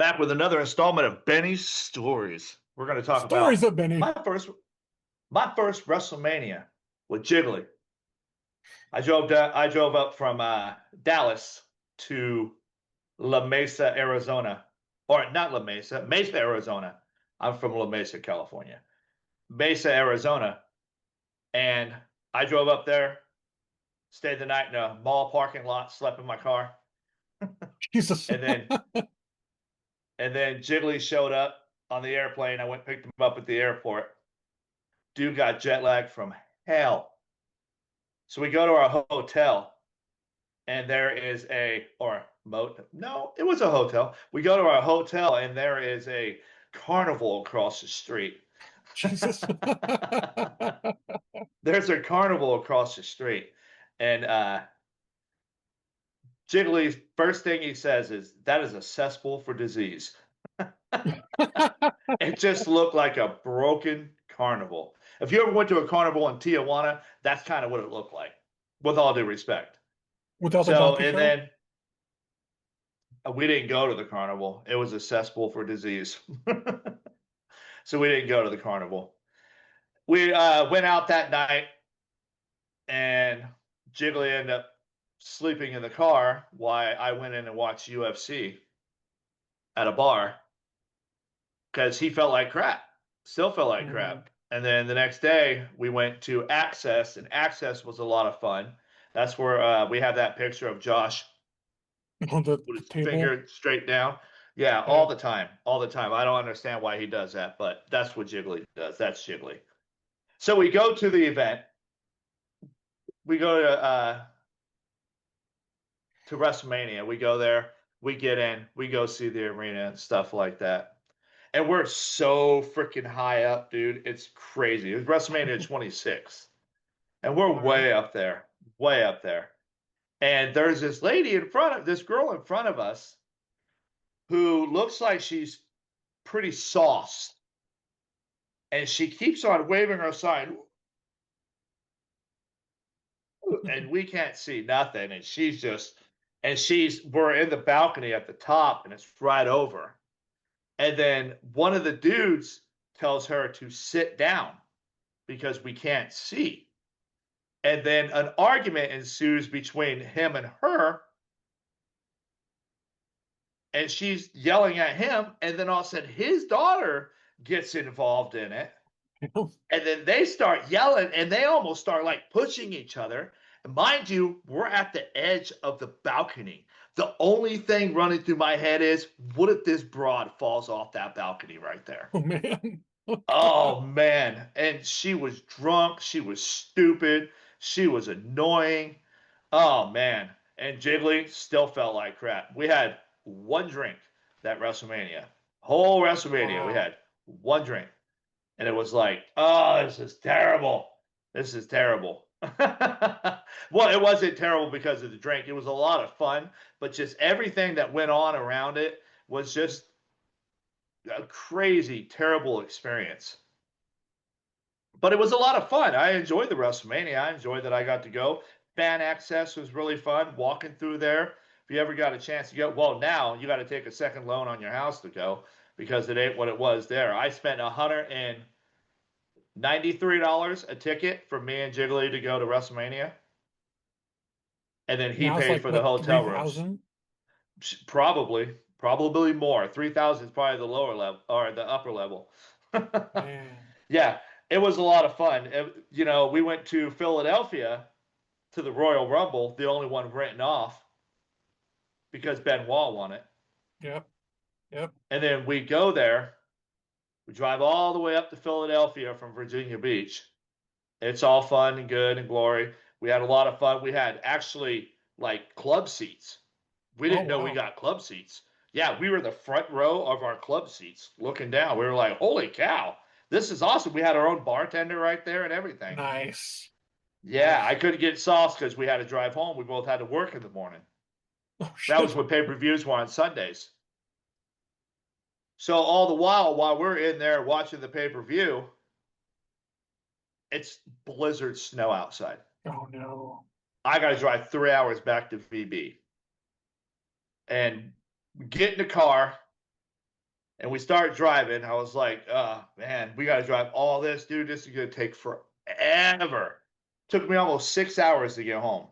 Back with another installment of Benny's Stories. We're going to talk Stories about of Benny. my first WrestleMania with Jiggly. I drove up from Dallas to La Mesa, Arizona, or not La Mesa, Mesa, Arizona. I'm from La Mesa, California. Mesa, Arizona, and I drove up there, stayed the night in a mall parking lot, slept in my car, Jesus. and then and then Jiggly showed up on the airplane. I went and picked him up at the airport. Dude got jet lag from hell. So we go to our hotel, and there is or moat. No, it was a hotel. We go to our hotel, and there is a carnival across the street. Jesus. There's a carnival across the street. And Jiggly's first thing he says is, "That is a cesspool for disease." It just looked like a broken carnival. If you ever went to a carnival in Tijuana, that's kind of what it looked like, with all due respect. Without the So, donkey and show? then we didn't go to the carnival. It was a cesspool for disease. So we didn't go to the carnival. We went out that night, and Jiggly ended up sleeping in the car while I went in and watched UFC at a bar because he felt like crap, still felt like Mhm. crap. And then the next day we went to Access, and Access was a lot of fun. That's where we have that picture of Josh On with the his table. finger straight down. Yeah, Yeah. all the time, all the time. I don't understand why he does that, but that's what Jiggly does. That's Jiggly. So we go to the event. We go to WrestleMania. We go there. We get in. We go see the arena and stuff like that. And we're so freaking high up, dude. It's crazy. It was WrestleMania 26. And we're All right. way up there, way up there. And there's this girl in front of us who looks like she's pretty sauced. And she keeps on waving her sign, and we can't see nothing. We're in the balcony at the top, and it's right over. And then one of the dudes tells her to sit down because we can't see. And then an argument ensues between him and her, and she's yelling at him. And then all of a sudden, his daughter gets involved in it. And then they start yelling, and they almost start like pushing each other. And mind you, we're at the edge of the balcony. The only thing running through my head is, what if this broad falls off that balcony right there? Oh man. Oh God. Oh man. And she was drunk. She was stupid. She was annoying. Oh man. And Jiggly still felt like crap. We had one drink that WrestleMania. Whole WrestleMania, we Wow. had one drink. And it was like, oh, this is terrible. This is terrible. Well, it wasn't terrible because of the drink. It was a lot of fun, but just everything that went on around it was just a crazy, terrible experience. But it was a lot of fun. I enjoyed the WrestleMania. I enjoyed that I got to go. Fan access was really fun. Walking through there. If you ever got a chance to go, well, now you got to take a second loan on your house to go because it ain't what it was there. I spent $193 a ticket for me and Jiggly to go to WrestleMania, and then he Now it's paid like for the what, hotel rooms. 3,000? Probably more. 3,000 is probably the lower level or the upper level. Man. Yeah, it was a lot of fun. We went to Philadelphia to the Royal Rumble, the only one written off because Benoit won it. Yep. Yep. And then we go there. We drive all the way up to Philadelphia from Virginia Beach. It's all fun and good and glory. We had a lot of fun. We had actually like club seats. We Oh didn't know we wow. got club seats. Yeah, we were the front row of our club seats looking down. We were like, holy cow, this is awesome. We had our own bartender right there and everything. Nice. Yeah, I Nice. couldn't get sauce because we had to drive home. We both had to work in the morning. Oh That was shit. when pay-per-views were on Sundays. So all the while we're in there watching the pay-per-view, it's blizzard snow outside. Oh no. I got to drive 3 hours back to VB and get in the car. And we started driving. I was like, man, we got to drive all this, dude. This is going to take forever. Took me almost 6 hours to get home.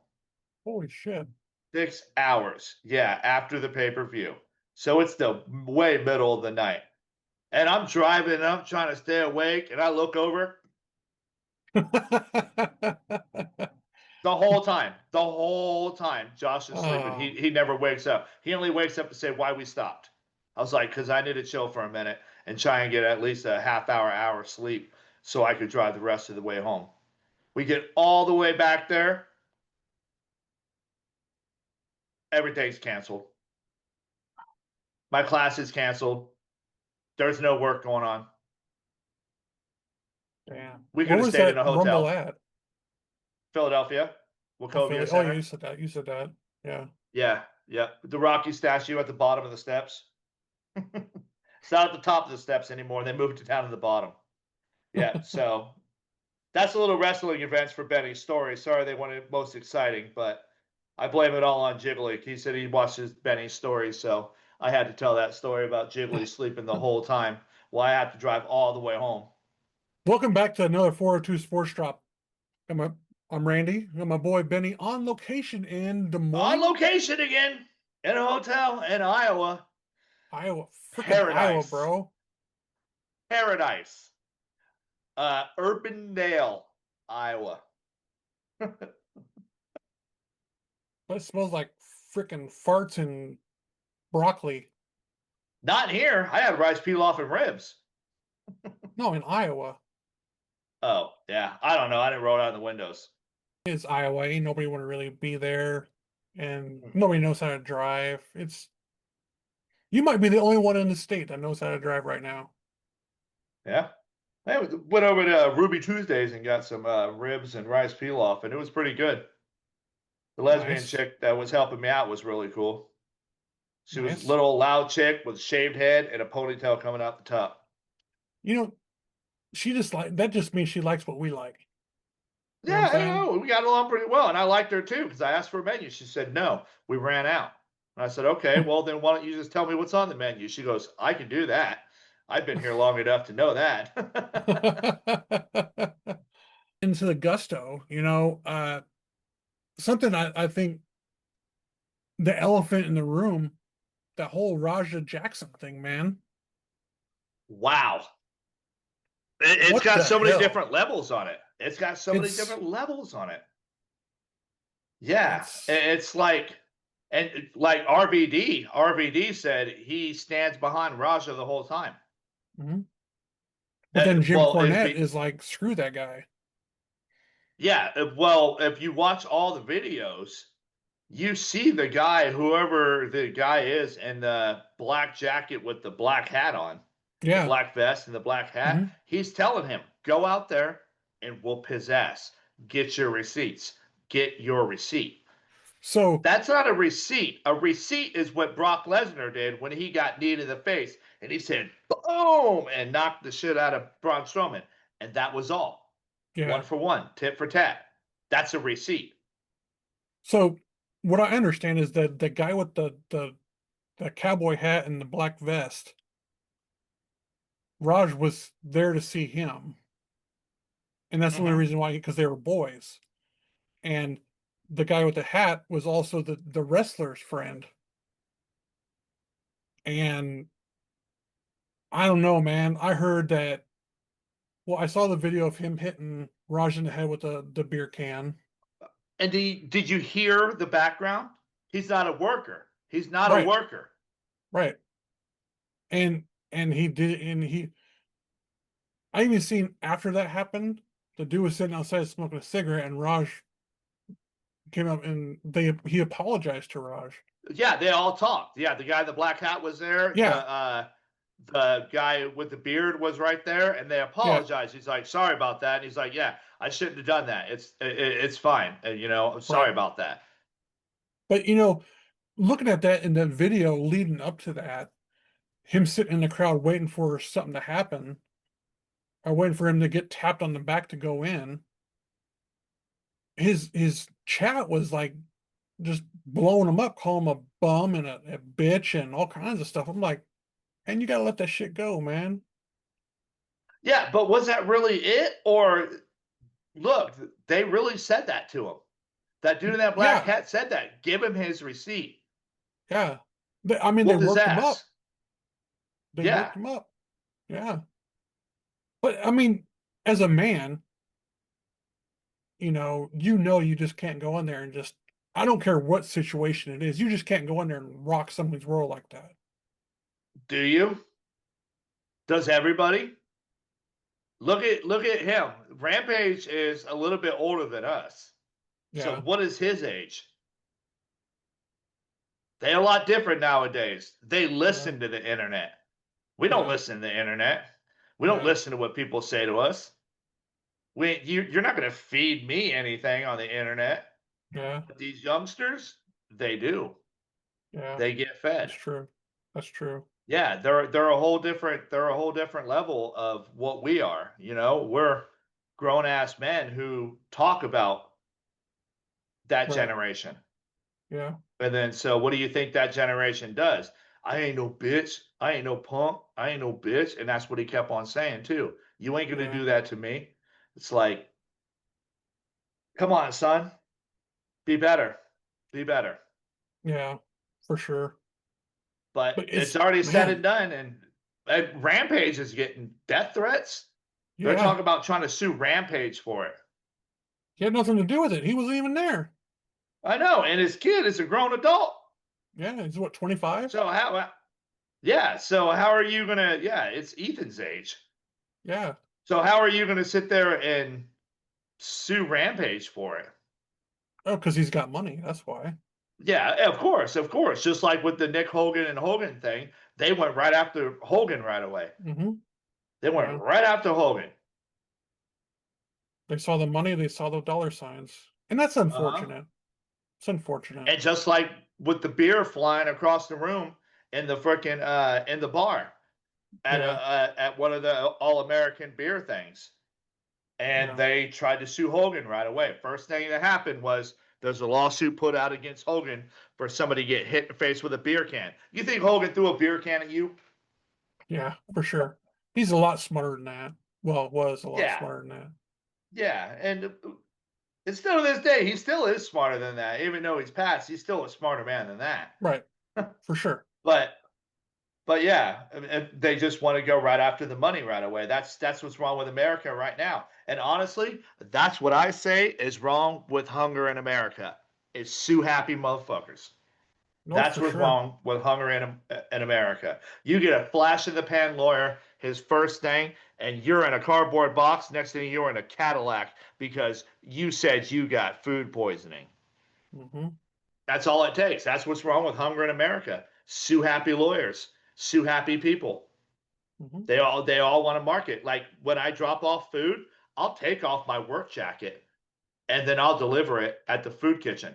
Holy shit. 6 hours. Yeah, after the pay per view. So it's the way middle of the night. And I'm driving and I'm trying to stay awake. And I look over the whole time. The whole time. Josh is sleeping. He, Oh, he never wakes up. He only wakes up to say why we stopped. I was like, because I need to chill for a minute and try and get at least a half hour sleep so I could drive the rest of the way home. We get all the way back there. Everything's canceled. My class is canceled. There's no work going on. damn. We could Where have was stayed in that a rumble hotel. at? Philadelphia, Oh, Wachovia Philly. Oh, yeah, Center. you said that. You said that. Yeah. Yeah, yeah. The Rocky statue at the bottom of the steps. It's not at the top of the steps anymore. They moved it down to the bottom. Yeah, so that's a little wrestling events for Benny's story. Sorry they weren't most exciting, but I blame it all on Jiggly. He said he watches Benny's story, so I had to tell that story about Jiggly sleeping the whole time while I had to drive all the way home. Welcome back to another 402 Sports Drop. I'm, a, I'm Randy. I'm my boy Benny on location in Des On Moines, location again in a hotel in Iowa. Iowa. Freaking Iowa, Paradise. bro. Paradise. Urbandale, Iowa. That smells like freaking farts and broccoli. Not here. I had rice pilaf and ribs. No, in Iowa. Oh, yeah. I don't know. I didn't roll down the windows. It's Iowa. Ain't nobody want to really be there. And nobody knows how to drive. You might be the only one in the state that knows how to drive right now. Yeah. I went over to Ruby Tuesdays and got some ribs and rice pilaf, and it was pretty good. The lesbian Nice. chick that was helping me out was really cool. She was a Nice. little loud chick with a shaved head and a ponytail coming out the top. You know, she just like that just means she likes what we like. You know what I'm Yeah, I saying? know. We got along pretty well, and I liked her too because I asked for a menu. She said no, we ran out. And I said, okay, well then why don't you just tell me what's on the menu? She goes, I can do that. I've been here long enough to know that. Into the gusto, something I think the elephant in the room, that whole Raja Jackson thing, man. Wow. It's What got the so many hell? different levels on it. It's got so many It's different levels on it. Yeah. it's It's like, and like RVD said he stands behind Raja the whole time. mhm. But then Jim Well, if Cornette he, is like, screw that guy. yeah, well, if you watch all the videos, you see the guy, whoever the guy is, in the black jacket with the black hat on, the Yeah. black vest and the black hat. Hmm. He's telling him, go out there and whoop his ass. Get your receipts. Get your receipt. So That's not a receipt. A receipt is what Brock Lesnar did when he got kneed in the face and he said, boom, and knocked the shit out of Braun Strowman. And that was all. One yeah. for one, tit for tat. That's a receipt. So what I understand is that the guy with the cowboy hat and the black vest, Raj was there to see him. And that's the only Mm-hmm. reason why, because they were boys. And the guy with the hat was also the wrestler's friend. And I don't know, man. I heard that. Well, I saw the video of him hitting Raj in the head with the beer can. And did you hear the background? He's not a worker. He's not a Right, worker. right. And he did, and I even seen after that happened, the dude was sitting outside smoking a cigarette, and Raj came up and he apologized to Raj. Yeah, they all talked. Yeah, the guy in the black hat was there. Yeah, The guy with the beard was right there, and they yeah, apologized. He's like, "Sorry about that." And he's like, "Yeah, I shouldn't have done that. It's fine. I'm sorry right. about that." But looking at that in the video leading up to that, him sitting in the crowd waiting for something to happen, or waiting for him to get tapped on the back to go in, his chat was like just blowing him up, calling him a bum and a bitch and all kinds of stuff. I'm like, And you gotta let that shit go, man. Yeah, but was that really it? Or look, they really said that to him. That dude in that black Yeah, hat said that. Give him his receipt. yeah. I mean, they Whooped his worked him up. ass. They Yeah. worked him up. Yeah. But I mean, as a man, you just can't go in there and just, I don't care what situation it is, you just can't go in there and rock somebody's world like that. Do you? Does everybody? Look at him. Rampage is a little bit older than us. So Yeah, what is his age? They're a lot different nowadays. They yeah, listen to the internet. We don't yeah, listen to the internet. We don't yeah, listen to what people say to us. You're not going to feed me anything on the internet. yeah, But these youngsters, they do. yeah. They get That's fed. true. That's true. Yeah, they're a whole different level of what we are. We're grown ass men who talk about that Right. generation. Yeah, And then so what do you think that generation does? I ain't no bitch. I ain't no punk. I ain't no bitch. And that's what he kept on saying too. You ain't gonna yeah, do that to me. It's like, come on, son. Be better. Be better. yeah, for sure. But But it's it's, already said and man, done. And Rampage is getting death threats. They're yeah, talking about trying to sue Rampage for it. he had nothing to do with it. He wasn't even there. I know. And his kid is a grown adult. Yeah, he's what, 25? So yeah. So how are you gonna, yeah, it's Ethan's age. Yeah. So how are you gonna sit there and sue Rampage for it? Oh, because he's got money. That's why. Yeah, of course, of course. Just like with the Nick Hogan and Hogan thing, they went right after Hogan right away. Hmm. They went Yeah. right after Hogan. They saw the money, they saw the dollar signs. And that's Uh-huh. unfortunate. It's unfortunate. And just like with the beer flying across the room in the freaking in the bar Yeah. at one of the All American beer things, and Yeah. they tried to sue Hogan right away. First thing that happened was there's a lawsuit put out against Hogan for somebody to get hit in the face with a beer can. You think Hogan threw a beer can at you? Yeah, for sure. He's a lot smarter than that. Well, was a lot Yeah, smarter than that. yeah, and still to this day, he still is smarter than that. Even though he's passed, he's still a smarter man than that. Right. For sure. But But yeah, they just want to go right after the money right away. That's what's wrong with America right now. And honestly, that's what I say is wrong with hunger in America. It's sue happy motherfuckers. No, That's for what's sure. wrong with hunger in America. You get a flash in the pan lawyer, his first thing, and you're in a cardboard box. Next thing you're in a Cadillac because you said you got food poisoning. Hmm. That's all it takes. That's what's wrong with hunger in America. Sue happy lawyers, sue happy people. Hmm. They all want to market. Like when I drop off food, I'll take off my work jacket and then I'll deliver it at the food kitchen.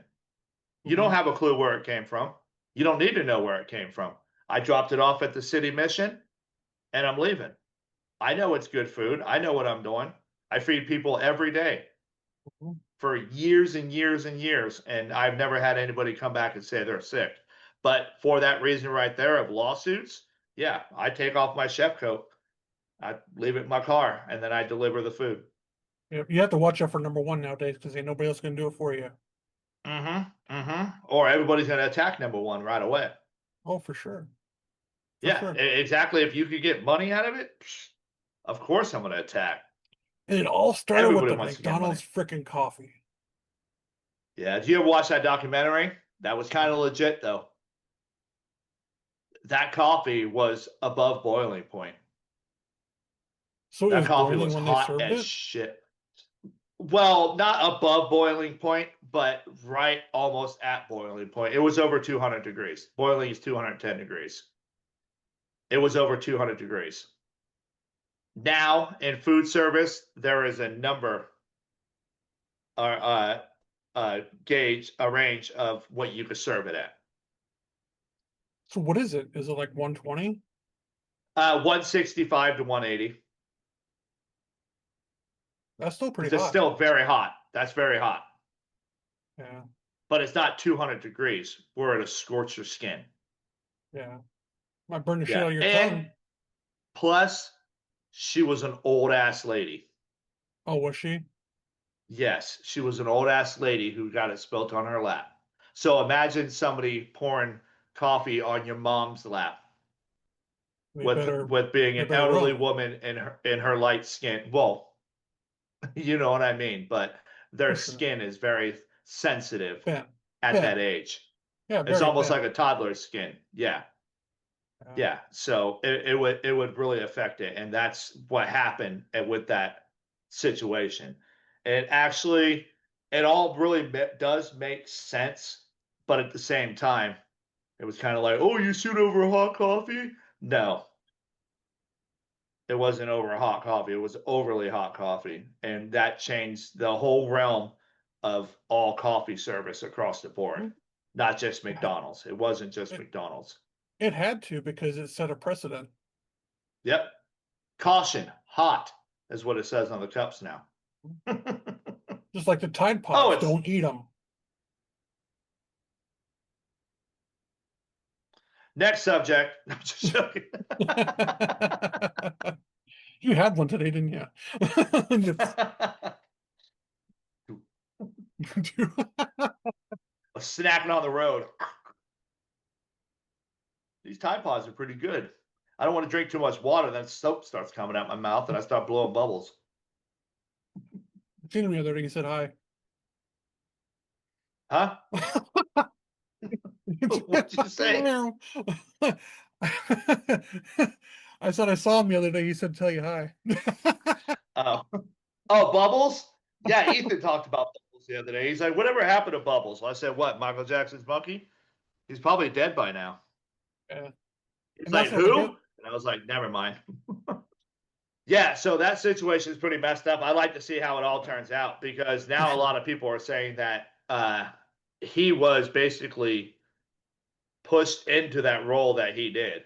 You don't Hmm. have a clue where it came from. You don't need to know where it came from. I dropped it off at the city mission and I'm leaving. I know it's good food. I know what I'm doing. I feed people every day Hmm. for years and years and years, and I've never had anybody come back and say they're sick. But for that reason right there of lawsuits, yeah, I take off my chef coat, I leave it in my car, and then I deliver the food. Yeah, you have to watch out for number one nowadays because ain't nobody else gonna do it for you. Mm-hmm. Mm-hmm. Or everybody's going to attack number one right away. Oh, for sure. For Yeah, sure. exactly. If you could get money out of it, of course I'm going to attack. And it all started with Everybody the wants to get money. McDonald's freaking coffee. Yeah. Did you ever watch that documentary? That was kind of legit, though. That coffee was above boiling point. So it That was coffee boiling was when they hot served as it. shit. Well, not above boiling point, but right almost at boiling point. It was over 200 degrees. Boiling is 210 degrees. It was over 200 degrees. Now in food service, there is a number or a range of what you could serve it at. So what is it? Is it like 120? 165 to 180. That's still pretty It's hot. still very hot. That's very hot. Yeah. But it's not 200 degrees. We're at a scorcher skin. Yeah. Might burn the shit Yeah. out of your And tongue. plus, she was an old ass lady. Oh, was she? Yes, she was an old ass lady who got it spilt on her lap. So imagine somebody pouring coffee on your mom's lap They with better being they an better elderly run woman in her light skin. Well, you know what I mean, but their for sure. skin is very sensitive Thin, at that thin. age. Yeah, It's very almost thin. like a toddler's skin. Yeah. Yeah. Yeah. So it would really affect it. And that's what happened with that situation. It actually it all really does make sense, but at the same time, it was kind of like, oh, you sued over hot coffee? No, it wasn't over hot coffee. It was overly hot coffee. And that changed the whole realm of all coffee service across the board, Mhm. not just It, ha- McDonald's. It wasn't just it McDonald's. it had to because it set a precedent. Yep. Caution, hot is what it says on the cups now. Just like the Tide Oh, Pods, it's don't eat them. next subject. I'm just joking. You had one today, didn't you? Just- Snacking on the road. These Tide Pods are pretty good. I don't want to drink too much water, then soap starts coming out my mouth and I start blowing bubbles. Seen him the other day. He said hi. Huh? What'd you say? I said I saw him the other day. He said tell you hi. Oh, oh, Bubbles? Yeah, Ethan talked about Bubbles the other day. He's like, whatever happened to Bubbles? I said, what, Michael Jackson's monkey? He's probably dead by now. Yeah. He's And like, that's what we who? get. And I was like, never mind. Yeah, so that situation is pretty messed up. I like to see how it all Yeah, turns out because for now a lot sure. of people are saying that he was basically pushed into that role that he did,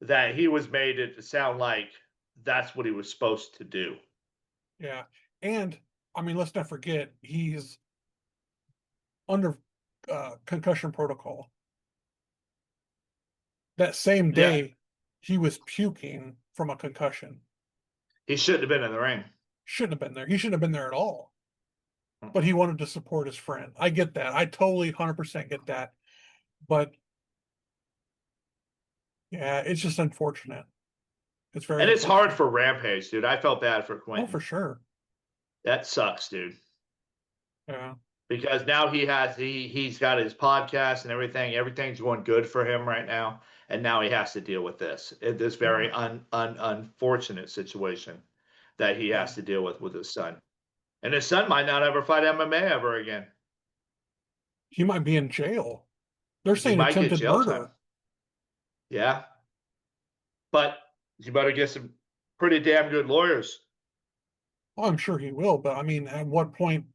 that he was made it to sound like that's what he was supposed to do. Yeah. And I mean, let's not forget he's under concussion protocol. That same Yeah, day, he was puking from a concussion. he shouldn't have been in the ring. Shouldn't have been there. He shouldn't have been there at all. But he wanted to support his friend. I get that. I totally 100% get that. But yeah, it's just unfortunate. It's very And it's hard unfortunate. for Rampage, dude. I felt bad for Oh, for Quentin. sure. That sucks, dude. Yeah. Because now he's got his podcast and everything. Everything's going good for him right now, and now he has to deal with this very Yeah. unfortunate situation that he Yeah. has to deal with his son. And his son might not ever fight MMA ever again. He might be in jail. They're He saying might get attempted jail time. murder. Yeah, but you better get some pretty damn good lawyers. Oh, I'm sure he will, but I mean, at what point?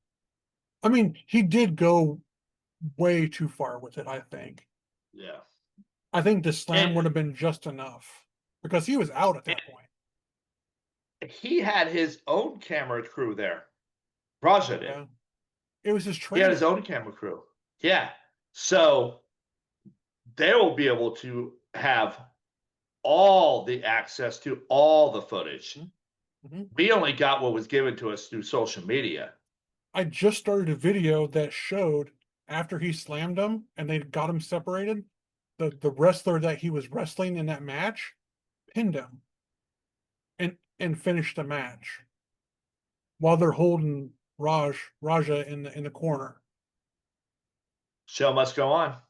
I mean, he did go way too far with it, I think. Yeah, I think the slam and, would have been just enough because he was out at and that point. he had his own camera crew there. Raja did. Yeah. It was his He had his trainer. own camera crew. Yeah, so they will be able to have all the access to all the footage. Mhm. We only got what was given to us through social media. I just started a video that showed after he slammed him and they got him separated, the wrestler that he was wrestling in that match pinned him and finished the match while they're holding Raja in the corner. Show must go on.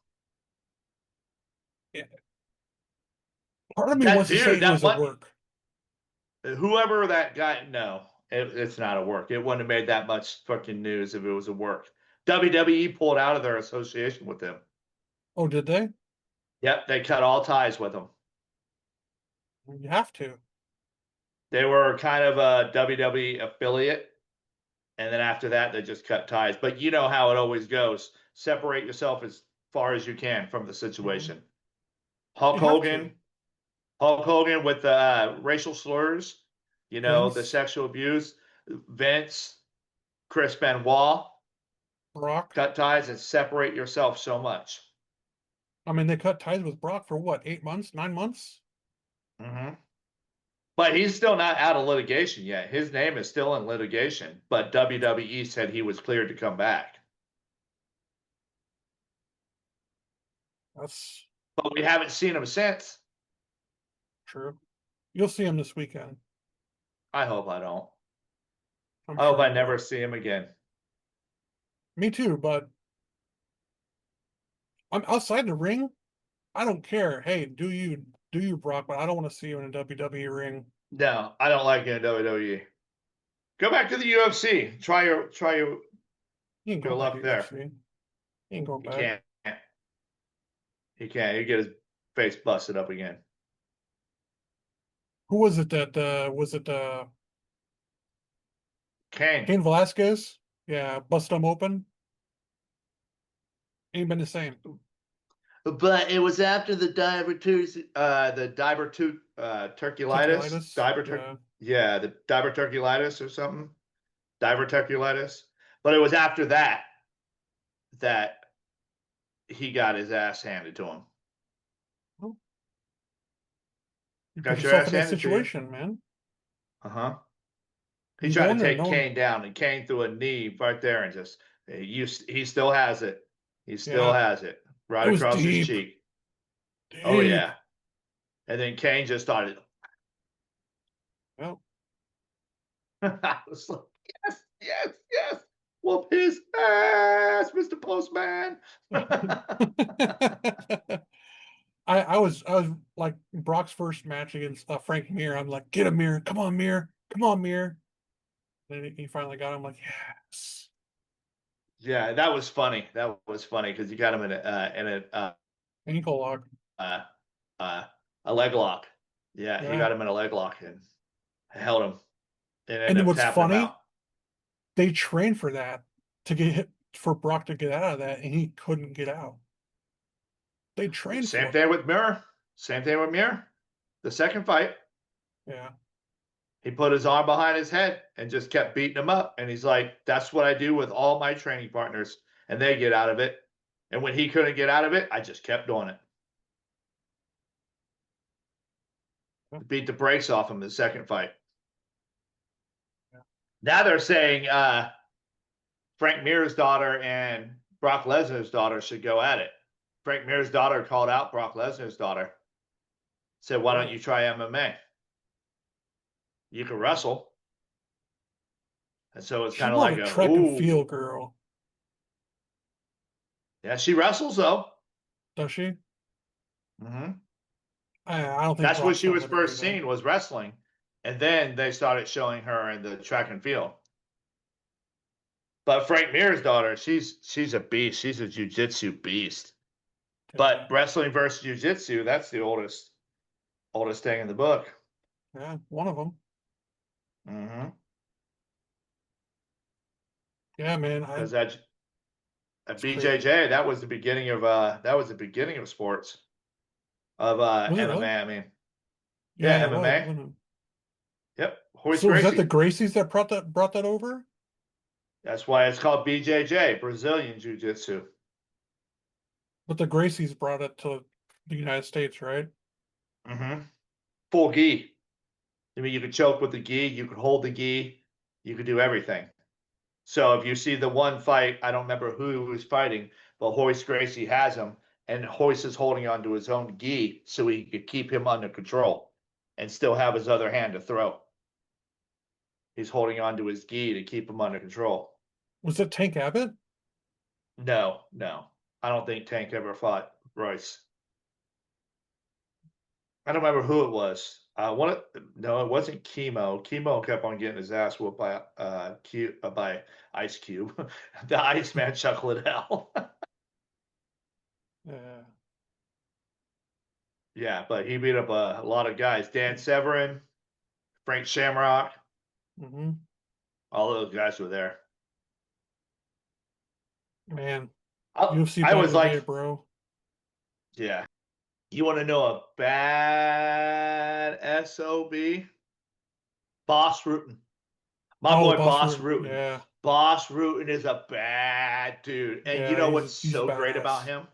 Yeah. Part of me That wants to say dude, it was that a what work. whoever that guy, no, it's not a work. It wouldn't have made that much fucking news if it was a work. WWE pulled out of their association with him. Oh, did they? Yep, they cut all ties with him. You have to. They were kind of a WWE affiliate, and then after that, they just cut ties. But you know how it always goes: separate yourself as far as you can from the Mhm. situation. Hulk You have to. Hogan, Hulk Hogan with the racial slurs, the Vince, sexual abuse. Vince, Chris Benoit, Brock. cut ties and separate yourself so much. I mean, they cut ties with Brock for what, 8 months, 9 months? Hmm. But he's still not out of litigation yet. His name is still in litigation, but WWE said he was cleared to come back. That's But we haven't seen him since. true. You'll see him this weekend. I hope I don't. I'm I hope sure I you never will. see him again. Me too, but I'm outside the ring. I don't care. Hey, do you, Brock? But I don't want to see you in a WWE ring. No, I don't like it in WWE. Go back to the UFC. He ain't your going back to luck there. UFC. He ain't going He back. can't. He can't. He get his face busted up again. Who was it that was it Kane. Cain Velasquez? Yeah, busted him open. Ain't been the same. But it was after the turculitis, Tequilitis. Yeah. yeah, the diverticulitis or something, diverticulitis. But it was after that he got his ass handed to him. Well, you put Got your yourself ass in that handed to you. situation, man. Uh huh. He You go tried to in there take knowing, Kane down, and Kane threw a knee right there, and just he still has it. He still yeah, has it it right was across his deep, cheek. Oh deep. yeah. And then Kane just started. Well, I was like, yes, yes, yes. Whoop his ass, Mr. Postman. I was like Brock's first match against Frank Mir. I'm like, get him, Mir. Come on, Mir. Come on, Mir. And he finally got him. Like, yes. Yeah, that was funny. That was funny because you got him Ankle lock. uh, uh, a leg lock. Yeah, he Yeah. got him in a leg lock and held him and And ended then up what's tapping him out. funny, they trained for that to get hit for Brock to get out of that, and he couldn't get out. They trained Same for it. thing with Mirror. Same thing with Mirror. The second fight, Yeah. he put his arm behind his head and just kept beating him up. And he's like, that's what I do with all my training partners. And they get out of it. And when he couldn't get out of it, I just kept doing it. Yeah. Beat the brakes off him in the second fight. Yeah. Now they're saying Frank Mir's daughter and Brock Lesnar's daughter should go at it. Frank Mir's daughter called out Brock Lesnar's daughter. Said, why don't Really? you try MMA? You can wrestle. And so it's She's kind of more of like a a, track and ooh. field girl, Yeah, she wrestles though. does she? Mm-hmm. I don't think That's what Brock's she gonna was let her do first that. seen was wrestling. And then they started showing her in the track and field. But Frank Mir's daughter, she's a beast. She's a jujitsu beast. But Yeah. wrestling versus jiu-jitsu, that's the oldest thing in the book. Yeah. One of them. Mm-hmm. Yeah, man. Because that It's crazy. BJJ, that was the beginning of sports of Was it really? MMA. I mean, yeah, Yeah, it was, MMA. wasn't it? Yep, Hoist So was that the Gracie. Gracies that brought that over? That's why it's called BJJ, Brazilian Jiu-Jitsu. But the Gracies brought it to the United States, right? Mm-hmm. Full gi. I mean, you could choke with the gi, you could hold the gi, you could do everything. So if you see the one fight, I don't remember who was fighting, but Hoist Gracie has him, and Hoist is holding onto his own gi so he could keep him under control and still have his other hand to throw. He's holding onto his gi to keep him under control. Was it Tank Abbott? No, no, I don't think Tank ever fought Royce. I don't remember who it was. No, it wasn't Chemo. Chemo kept on getting his ass whooped by Ice Cube, the Iceman Chuck Liddell. Yeah. Yeah, but he beat up a lot of guys. Dan Severin, Frank Shamrock, Hmm. all those guys were there. Man, I, UFC I back in was the day, like, bro. yeah. You want to know a bad SOB? Boss Rutan. My Oh, boy Boss Boss Rutan. Rutan. Yeah. Boss Rutan is a bad dude. And you Yeah, know what's he's so great about badass. him?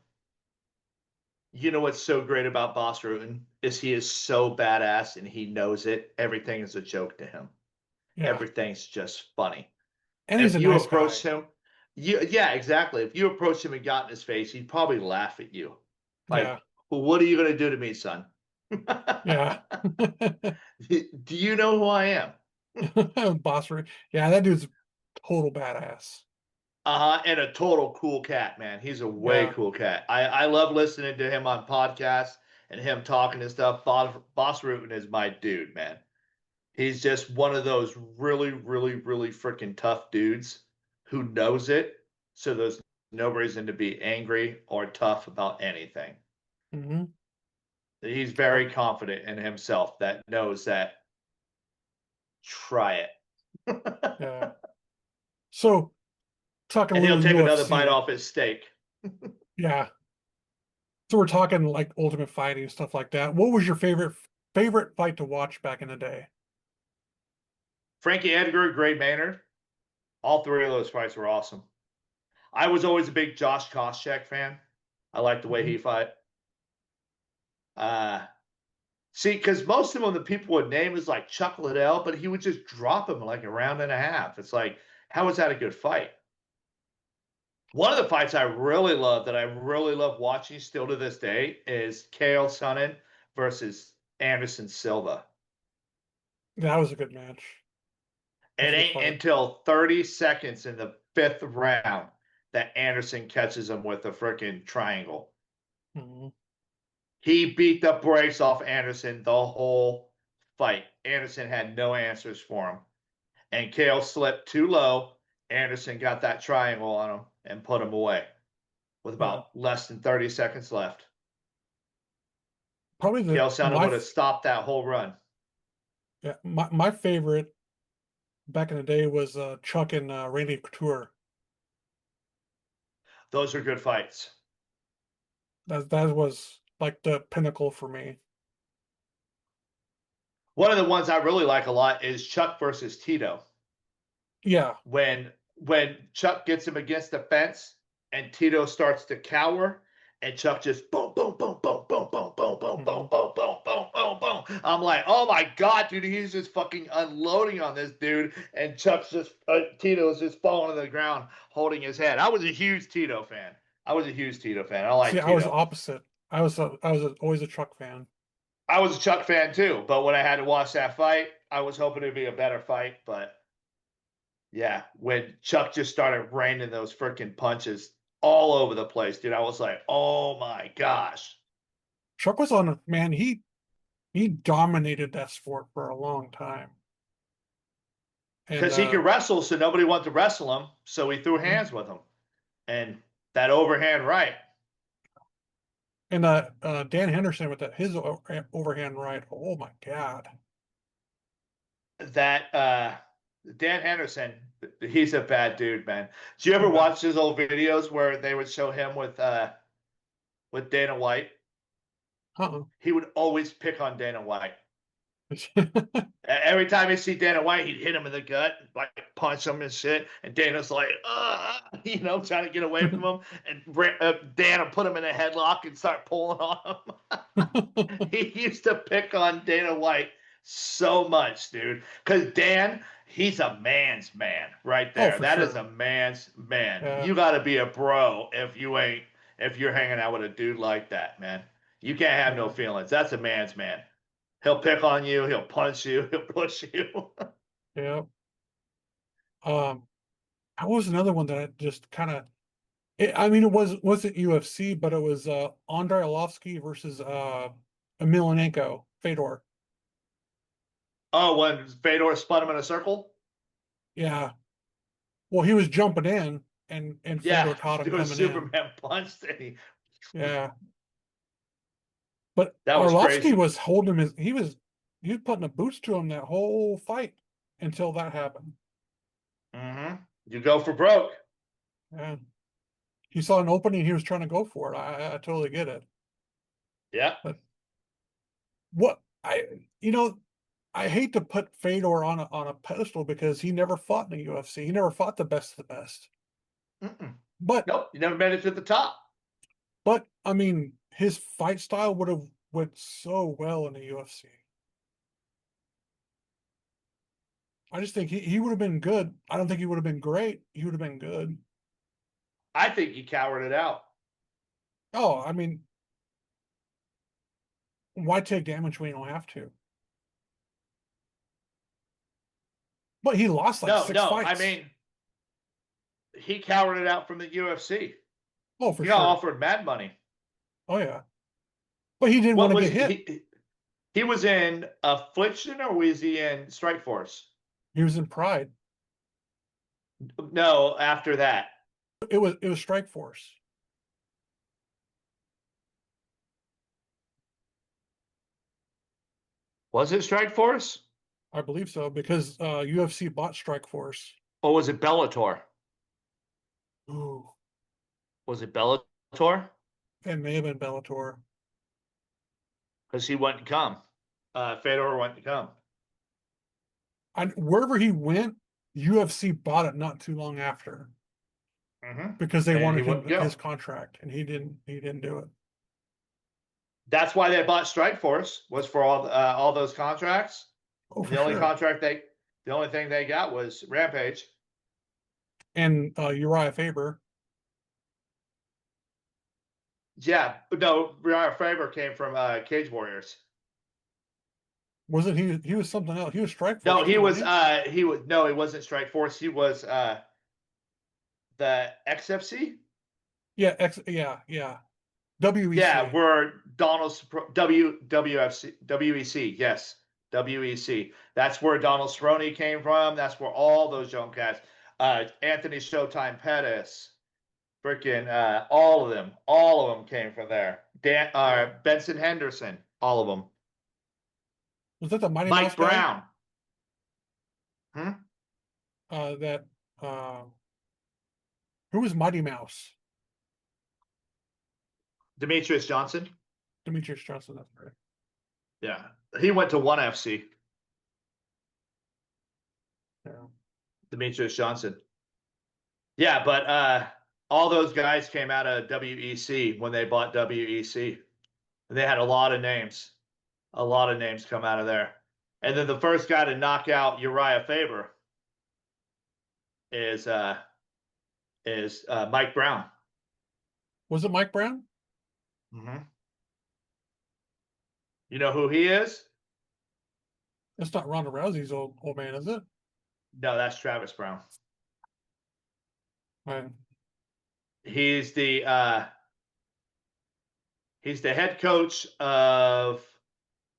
You know what's so great about Boss Rutan is he is so badass and he knows it. Everything is a joke to him. Yeah, Everything's just funny. and And he's if a you nice approach guy. him, yeah, exactly. If you approach him and got in his face, he'd probably laugh at you. Yeah, Like, well, what are you going to do to me, son? yeah. Do you know who I am? Boss Rudy. Yeah, that dude's total badass. And a total cool cat, man. He's a way Yeah. cool cat. I love listening to him on podcasts and him talking and stuff. Boss Rutan is my dude, man. He's just one of those really, really, really freaking tough dudes who knows it. So there's no reason to be angry or tough about anything. Hmm. He's Yep. very confident in himself that knows that try it. Yeah. So talking a And he'll little take another bite UFC. off his steak. Yeah. So we're talking like Ultimate Fighting and stuff like that. What was your favorite fight to watch back in the day? Frankie Edgar, Gray Maynard, all three of those fights were awesome. I was always a big Josh Koscheck fan. I like the way Hmm. he fought. Uh, See, because most of them, the people would name is like Chuck Liddell, but he would just drop him like a round and a half. It's like, how is that a good fight? One of the fights I really love that I really love watching still to this day is Chael Sonnen versus Anderson Silva. That was a good match. That was It a good ain't fight. until 30 seconds in the fifth round that Anderson catches him with a freaking triangle. Hmm. He beat the brakes off Anderson the whole fight. Anderson had no answers for him. And Kale slipped too low. Anderson got that triangle on him and put him away with Yeah. about less than 30 seconds left. Probably the Kale Sonnen my would have stopped that whole run. yeah, my favorite back in the day was Chuck and Randy Couture. Those are good fights. That was like the pinnacle for me. One of the ones I really like a lot is Chuck versus Tito. Yeah. When Chuck gets him against the fence and Tito starts to cower and Chuck just boom boom boom boom boom boom boom boom boom Hmm. boom boom boom boom boom. I'm like, oh my god, dude, he's just fucking unloading on this dude, and Chuck's just Tito's just falling to the ground holding his head. I was a huge Tito fan. I was a huge Tito fan. I See, like I was Tito. opposite. Always a Chuck fan. I was a Chuck fan too, but when I had to watch that fight, I was hoping it'd be a better fight, but yeah, when Chuck just started raining those freaking punches all over the place, dude, I was like, oh my gosh. Chuck was on man, he dominated that sport for a long time. And Because he could wrestle, so nobody wanted to wrestle him. So he threw mhm. hands with him. And that overhand right, And Dan Henderson with his overhand right. Oh my God. that Dan Henderson, he's a bad dude, man. Do you ever Yeah. watch his old videos where they would show him with Dana White? Uh-uh. He would always pick on Dana White. Every time you see Dana White, he'd hit him in the gut, like punch him and shit. And Dana's like, trying to get away from him. And Dan will put him in a headlock and start pulling on him. He used to pick on Dana White so much, dude. Because Dan, he's a man's man right Oh, there. for That is a sure. man's man. Yeah. You got to be a bro if you're hanging out with a dude like that, man. You can't have no Yeah. feelings. That's a man's man. He'll pick on you. He'll punch you. He'll push you. Yeah. Um, that was another one that I just kind of I mean it wasn't UFC, but it was Andrei Arlovsky versus Emelianenko, Fedor. Oh, when Fedor spun him in a circle? Yeah. Well, he was jumping in and Yeah, Fedor caught him do a coming in. Superman punch. Yeah. But That was Arlovsky crazy. was holding his he was putting the boots to him that whole fight until that happened. You go for broke. Yeah. He saw an opening, he was trying to go for it. I totally get it. Yeah. But what you know, I hate to put Fedor on a pedestal because he never fought in the UFC. He never fought the best of the best. Mm-mm. But Nope. You never made it to the top. I mean, his fight style would have went so well in the UFC. I just think he would have been good. I don't think he would have been great. He would have been good. I think he cowered it out. Oh, I mean, why take damage when you don't have to? But he lost like No, six no, I fights. mean, he cowered it out from the UFC. Oh, for He got sure. offered mad money. Oh yeah. But he didn't want What to was get he? hit. He was in Affliction or was he in Strike Force? He was in Pride. No, after that. It was Strike Force. Was it Strike Force? I believe so because UFC bought Strike Force. Or was it Bellator? Ooh, Was it Bellator? it may have been Bellator. Because he wouldn't come. Fedor wouldn't come. And wherever he went, UFC bought it not too long after Mm-hmm. because they And he wanted wouldn't him go. his contract, and he didn't. He didn't do it. That's why they bought Strike Force was for all those contracts. Oh, And for sure. the only thing they got was Rampage. And Uriah Faber, Yeah, no, Uriah Faber came from Cage Warriors. wasn't he? He was something else. He was Strike Force No, too, wasn't he? he was no, he wasn't Strike Force. He was the XFC. Yeah, yeah. Yeah, WEC. we're Donald's WWFC WEC. Yes, WEC. That's where Donald Cerrone came from. That's where all those young guys, Anthony Showtime Pettis, freaking all of them came from there. Yeah. Benson Henderson, all of them. Was that the Mighty Mouse Mike guy? Brown. Hmm? That uh, who was Mighty Mouse? Demetrius Johnson. Demetrius Johnson. That's right. Yeah, he went to ONE FC. Yeah. Demetrius Johnson. Yeah, but all those guys came out of WEC when they bought WEC. They had a lot of names come out of there. And then the first guy to knock out Uriah Faber is Mike Brown. Was it Mike Brown? Mm-hmm. You know who he is? It's not Ronda Rousey's old man, is it? No, that's Travis Brown. Right. He's the uh, he's the head coach of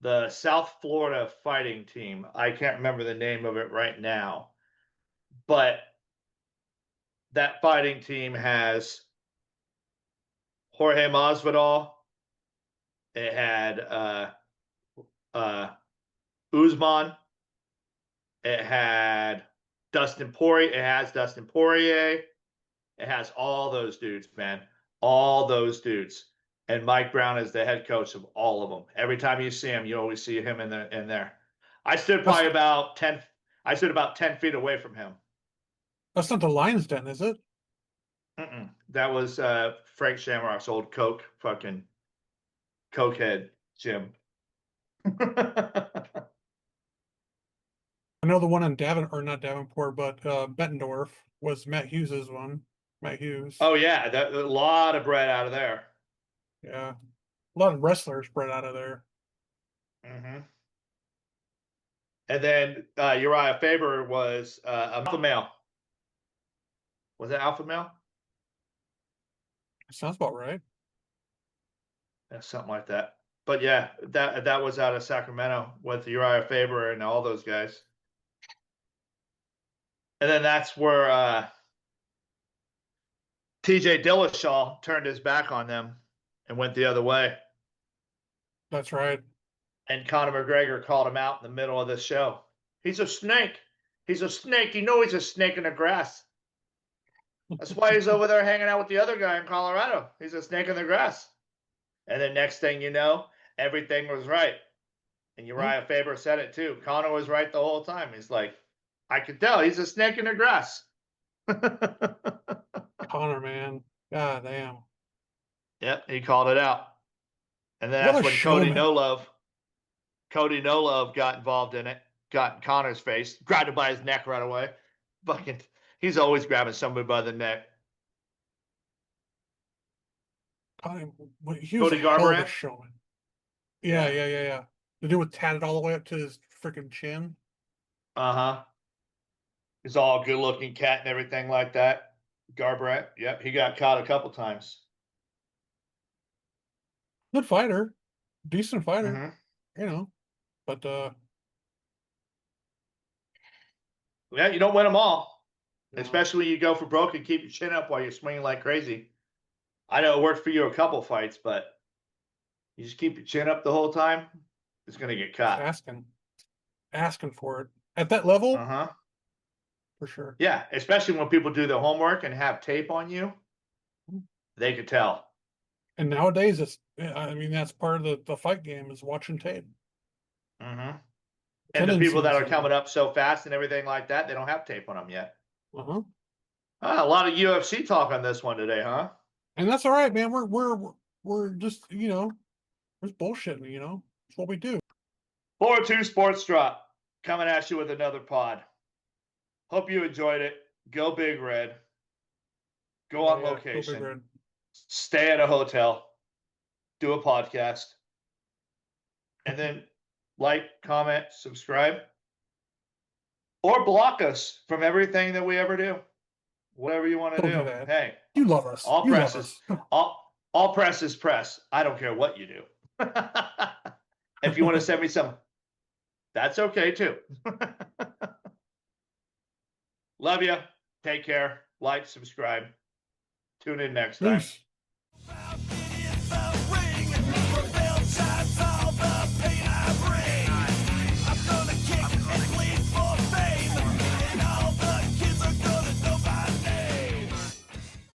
the South Florida fighting team. I can't remember the name of it right now, but that fighting team has Jorge Masvidal. It had uh, Usman. It had Dustin Poirier. It has Dustin Poirier. It has all those dudes, man. All those dudes. And Mike Brown is the head coach of all of them. Every time you see him, you always see him in there. I stood That's probably about 10 I stood about 10 feet away from him. that's not the Lions Den, is it? That was Frank Shamrock's old fucking cokehead gym. I know the one in or not Davenport, but Bettendorf was Matt Hughes's one. Matt Hughes. Oh yeah, a lot of bread out of there. Yeah. A lot of wrestlers bred out of there. Mm-hmm. And then Uriah Faber was alpha male. Was it alpha male? Sounds about right. Yeah, something like that. But yeah, that was out of Sacramento with Uriah Faber and all those guys. And then that's where TJ Dillashaw turned his back on them and went the other way. That's right. And Conor McGregor called him out in the middle of this show. He's a snake. He's a snake. You know he's a snake in the grass. That's why he's over there hanging out with the other guy in Colorado. He's a snake in the grass. And then next thing you know, everything was right. And Yep. Uriah Faber said it too. Conor was right the whole time. He's like, I could tell he's a snake in the grass. Connor, man. God damn. Yep, he called it out. And then What that's a when showman. Cody No Love got involved in it, got in Connor's face, grabbed him by his neck right away. Fucking, he's always grabbing somebody by the neck. He was a Cody hell of a Garbrandt, showman. Yeah, yeah, yeah, yeah, yeah. The dude with tatted all the way up to his freaking chin. uh huh. He's all good looking cat and everything like that. Garbrandt, yep, he got caught a couple times. Good fighter, decent fighter, Mm-hmm. you know. But Yeah, you don't win them all, no, especially when you go for broke and keep your chin up while you're swinging like crazy. I know it worked for you a couple fights, but you just keep your chin up the whole time, it's gonna get just caught. asking for it at that level Uh huh. for sure. Yeah, especially when people do their homework and have tape on you, they could tell. And nowadays, I mean, that's part of the fight game is watching tape. Mm-hmm. And the people that Tendencies are and coming up so fast and everything like that, they don't have tape on them yet. uh-huh. Ah, a lot of UFC talk on this one today, huh? And that's all right, man. We're just we're just bullshitting. It's what we do. 4-2 Sports Drop coming at you with another pod. Hope you enjoyed it. Go Big Red. Go Yeah, on yeah. Go Big location. Red. Stay at a hotel. Do a podcast. And then like, comment, subscribe, or block us from everything that we ever do. Whatever you want to Don't do do. that. Hey, You love us. all You love presses, us. all press is press. I don't care what you do. If you want to send me some, that's okay too. Love you. Take care. Like, subscribe. Tune in next time. Peace.